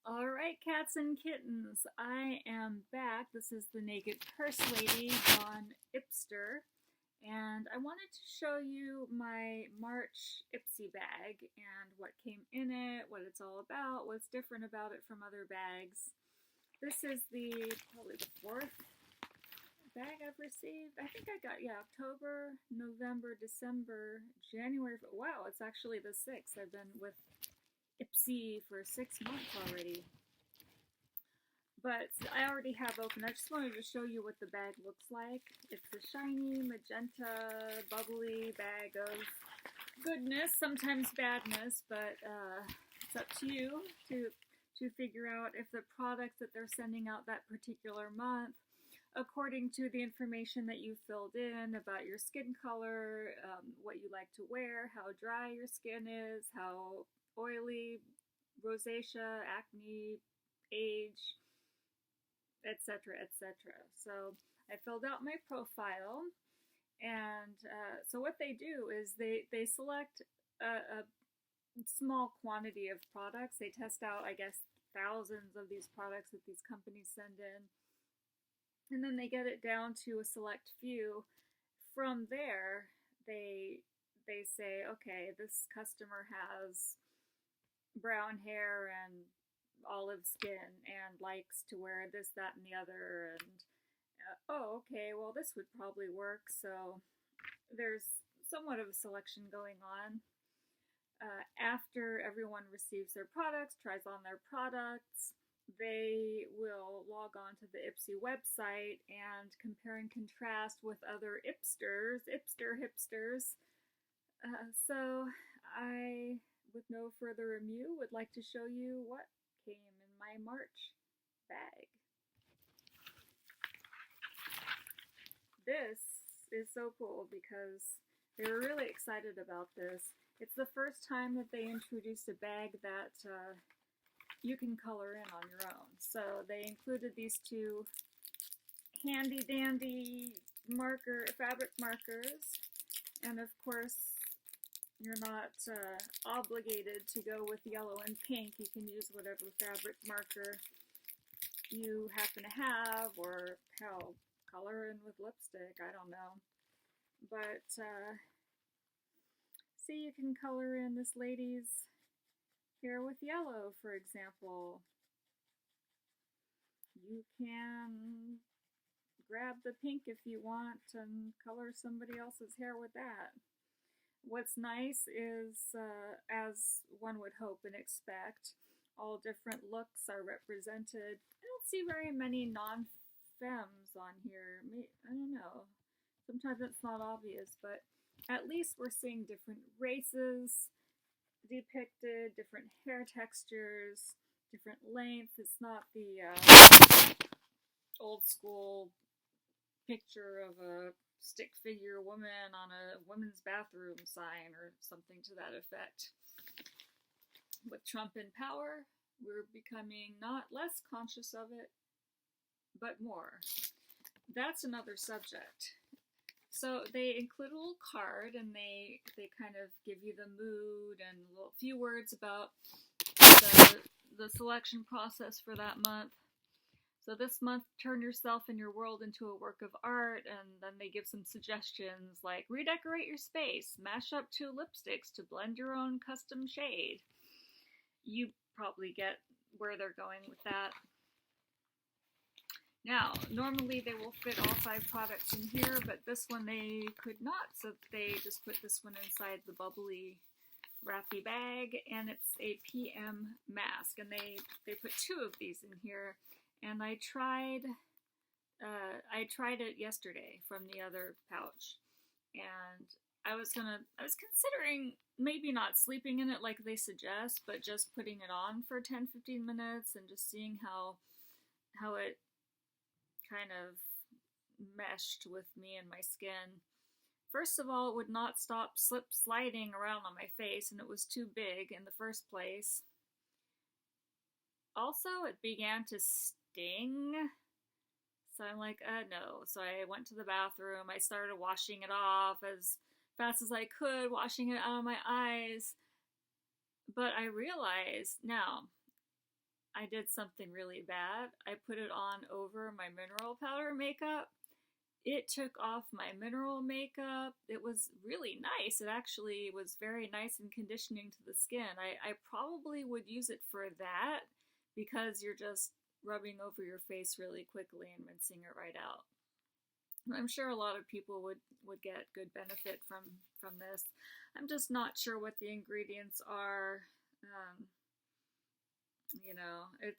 All right, cats and kittens, I am back. This is the Naked Purse Lady on Ipster, and I wanted to show you my March IPSY bag and what came in it, what it's all about, what's different about it from other bags. This is probably the fourth bag I've received. I think I got, October, November, December, January. Wow, it's actually the 6th. I've been with IPSY for 6 months already. But I already have opened. I just wanted to show you what the bag looks like. It's a shiny, magenta, bubbly bag of goodness, sometimes badness, but it's up to you to figure out if the products that they're sending out that particular month, according to the information that you filled in about your skin color, what you like to wear, how dry your skin is, how oily, rosacea, acne, age, etc., etc. So I filled out my profile, and so what they do is they select a small quantity of products. They test out, I guess, thousands of these products that these companies send in, and then they get it down to a select few. From there, they say, okay, this customer has brown hair and olive skin and likes to wear this, that, and the other, and oh, okay, well, this would probably work. So there's somewhat of a selection going on. After everyone receives their products, tries on their products, they will log on to the IPSY website and compare and contrast with other Ipsters, hipsters. So I, with no further ado, would like to show you what came in my March bag. This is so cool because they were really excited about this. It's the first time that they introduced a bag that you can color in on your own. So they included these two handy dandy fabric markers, and of course you're not obligated to go with yellow and pink. You can use whatever fabric marker you happen to have, or hell, color in with lipstick, I don't know. But see, you can color in this lady's hair with yellow, for example. You can grab the pink if you want and color somebody else's hair with that. What's nice is, as one would hope and expect, all different looks are represented. I don't see very many non-femmes on here. I don't know. Sometimes it's not obvious, but at least we're seeing different races depicted, different hair textures, different lengths. It's not the old school picture of a stick figure woman on a women's bathroom sign or something to that effect. With Trump in power, we're becoming not less conscious of it, but more. That's another subject. So they include a little card, and they kind of give you the mood and a few words about the selection process for that month. So this month, turn yourself and your world into a work of art, and then they give some suggestions like redecorate your space, mash up 2 lipsticks to blend your own custom shade. You probably get where they're going with that. Now, normally they will fit all 5 products in here, but this one they could not, so they just put this one inside the bubbly wrappy bag, and it's a PM mask, and they put 2 of these in here. And I tried it yesterday from the other pouch, and I was considering maybe not sleeping in it like they suggest, but just putting it on for 10-15 minutes and just seeing how it kind of meshed with me and my skin. First of all, it would not stop sliding around on my face, and it was too big in the first place. Also, it began to sting, so I'm like, no. So I went to the bathroom, I started washing it off as fast as I could, washing it out of my eyes, but I realized now, I did something really bad. I put it on over my mineral powder makeup. It took off my mineral makeup. It was really nice. It actually was very nice and conditioning to the skin. I probably would use it for that because you're just rubbing over your face really quickly and rinsing it right out. I'm sure a lot of people would get good benefit from this. I'm just not sure what the ingredients are. You know, it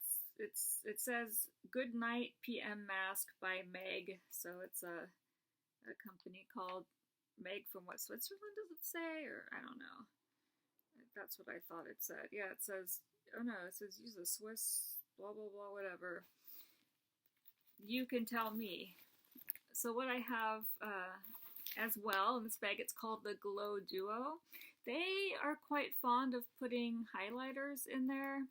says Good Night PM Mask by Meg, so it's a company called Meg from what, Switzerland does it say, or I don't know. That's what I thought it said. Yeah, it says, oh no, it says use a Swiss blah blah blah whatever. You can tell me. So what I have as well in this bag, it's called the Glow Duo. They are quite fond of putting highlighters in there.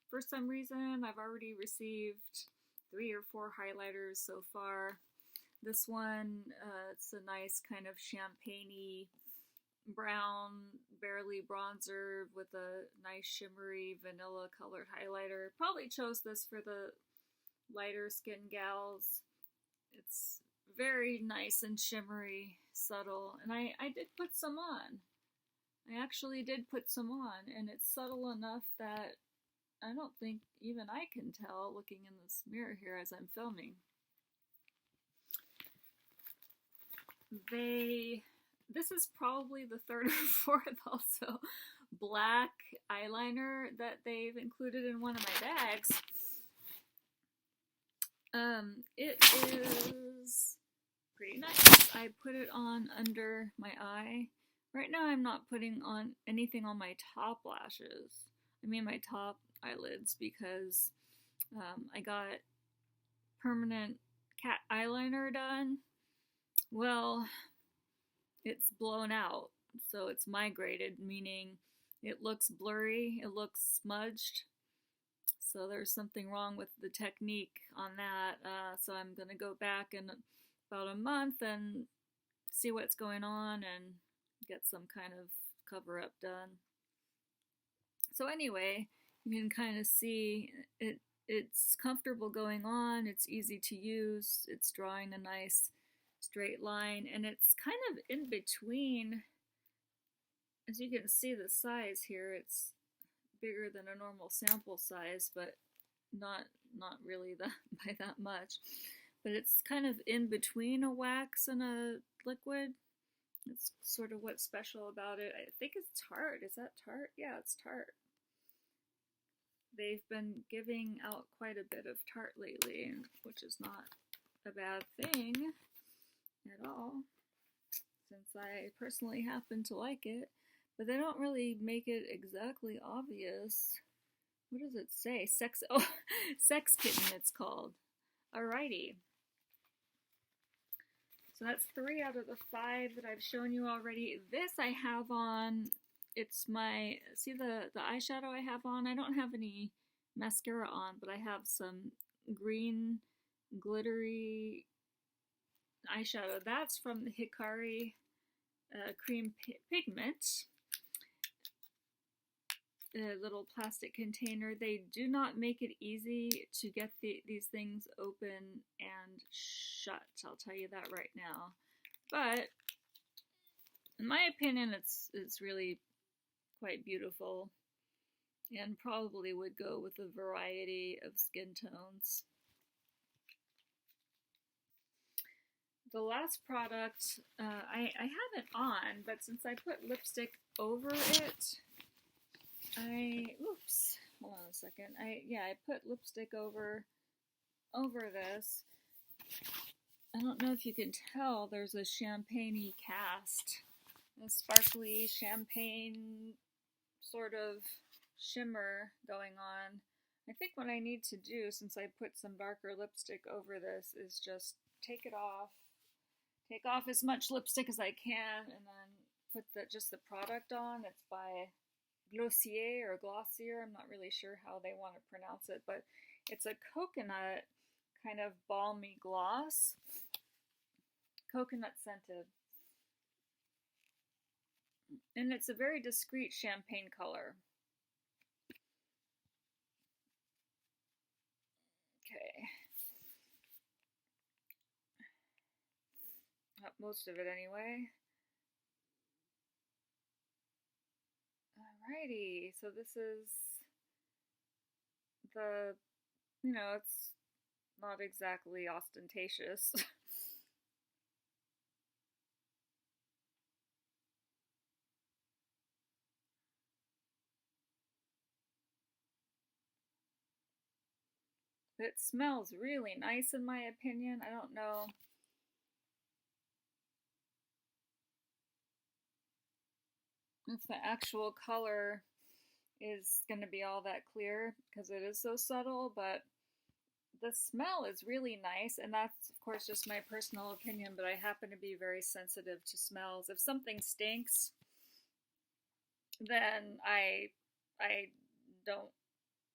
For some reason, I've already received 3 or 4 highlighters so far. This one, it's a nice kind of champagne-y brown, barely bronzer with a nice shimmery vanilla colored highlighter. Probably chose this for the lighter skin gals. It's very nice and shimmery, subtle, and I did put some on. I actually did put some on, and it's subtle enough that I don't think even I can tell looking in this mirror here as I'm filming. This is probably the 3rd or 4th also black eyeliner that they've included in one of my bags. It is pretty nice. I put it on under my eye. Right now I'm not putting on anything on my top lashes. I mean my top eyelids because I got permanent cat eyeliner done. Well, it's blown out, so it's migrated, meaning it looks blurry, it looks smudged. So there's something wrong with the technique on that. So I'm going to go back in about a month and see what's going on and get some kind of cover-up done. So anyway, you can kind of see it's comfortable going on, it's easy to use, it's drawing a nice straight line, and it's kind of in between. As you can see the size here, it's bigger than a normal sample size, but not really by that much. But it's kind of in between a wax and a liquid. It's sort of what's special about it. I think it's Tarte. Is that Tarte? Yeah, it's Tarte. They've been giving out quite a bit of Tarte lately, which is not a bad thing at all, since I personally happen to like it. But they don't really make it exactly obvious. What does it say? Sex Kitten it's called. Alrighty. So that's 3 out of the 5 that I've shown you already. This I have on, it's my, see the eyeshadow I have on? I don't have any mascara on, but I have some green glittery eyeshadow. That's from the Hikari Cream Pigment. A little plastic container. They do not make it easy to get these things open and shut. I'll tell you that right now. But in my opinion, it's really quite beautiful and probably would go with a variety of skin tones. The last product I have it on, but since I put lipstick over it, oops, hold on a second. I put lipstick over this. I don't know if you can tell, there's a champagne-y cast, a sparkly champagne sort of shimmer going on. I think what I need to do, since I put some darker lipstick over this, is just take off as much lipstick as I can, and then put just the product on. It's by Glossier or Glossier, I'm not really sure how they want to pronounce it, but it's a coconut kind of balmy gloss, coconut scented, and it's a very discreet champagne color. Most of it anyway. Alrighty, so this is the, it's not exactly ostentatious. It smells really nice in my opinion. I don't know if the actual color is going to be all that clear because it is so subtle, but the smell is really nice, and that's of course just my personal opinion, but I happen to be very sensitive to smells. If something stinks, then I don't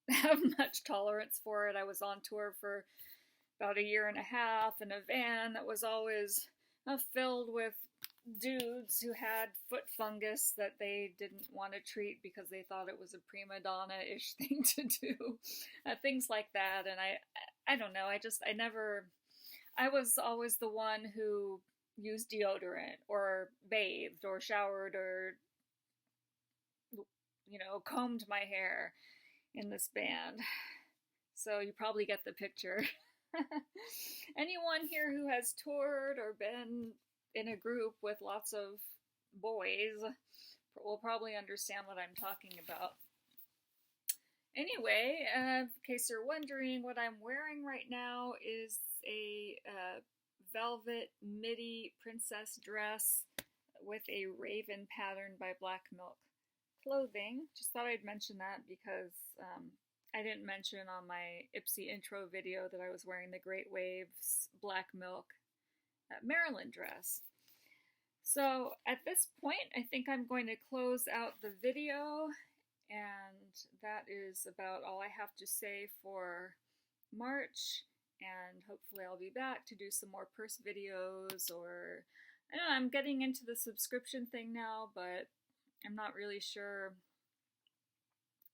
have much tolerance for it. I was on tour for about a year and a half in a van that was always filled with dudes who had foot fungus that they didn't want to treat because they thought it was a prima donna-ish thing to do. Things like that. And I don't know. I was always the one who used deodorant or bathed or showered or, combed my hair in this band. So you probably get the picture. Anyone here who has toured or been in a group with lots of boys will probably understand what I'm talking about. Anyway, in case you're wondering, what I'm wearing right now is a velvet midi princess dress with a raven pattern by Black Milk Clothing. Just thought I'd mention that because I didn't mention on my IPSY intro video that I was wearing the Great Waves Black Milk Maryland dress. So at this point, I think I'm going to close out the video, and that is about all I have to say for March, and hopefully I'll be back to do some more purse videos, or I don't know, I'm getting into the subscription thing now, but I'm not really sure.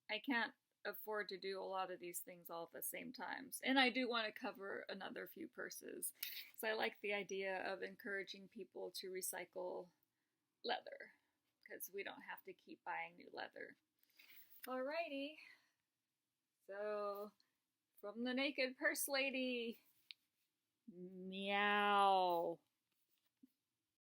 I can't afford to do a lot of these things all at the same times. And I do want to cover another few purses. So I like the idea of encouraging people to recycle leather because we don't have to keep buying new leather. Alrighty. So from the Naked Purse Lady, meow.